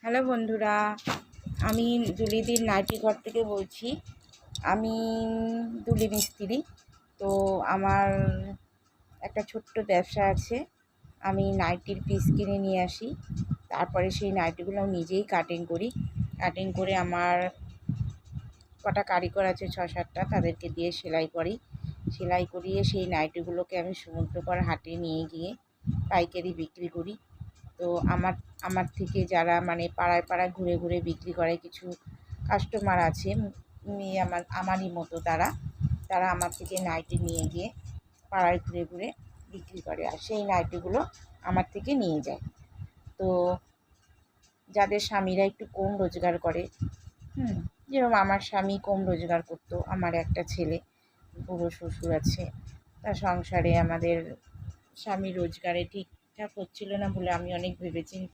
Hello বন্ধুরা, আমি দুলিদির nightie ঘর থেকে বলছি। আমি দুলি মিস্ত্রি। তো আমার একটা ছোট্ট ব্যবসা আছে। আমি নাইটির পিস কিনে নিয়ে আসি, তারপরে সেই নাইটিগুলো আমি নিজেই কাটিং করি। কাটিং করে আমার কটা কারিগর আছে 6-7টা, তাদেরকে দিয়ে সেলাই করি। সেলাই করিয়ে সেই নাইটিগুলোকে আমি সমুদ্রপাড় হাটে নিয়ে গিয়ে পাইকারি বিক্রি করি। তো আমার আমার থেকে যারা মানে পাড়ায় পাড়ায় ঘুরে ঘুরে বিক্রি করে কিছু কাস্টমার আছে, আমারই মতো তারা তারা আমার থেকে নাইটি নিয়ে গিয়ে পাড়ায় ঘুরে ঘুরে বিক্রি করে, আর সেই নাইটিগুলো আমার থেকে নিয়ে যায়। তো যাদের স্বামীরা একটু কম রোজগার করে, যেরকম আমার স্বামী কম রোজগার করতো, আমার একটা ছেলে, বুড়ো শ্বশুর আছে, তার সংসারে আমাদের স্বামী রোজগারে ঠিকঠাক হচ্ছিল না বলে আমি অনেক ভেবেচিন্তে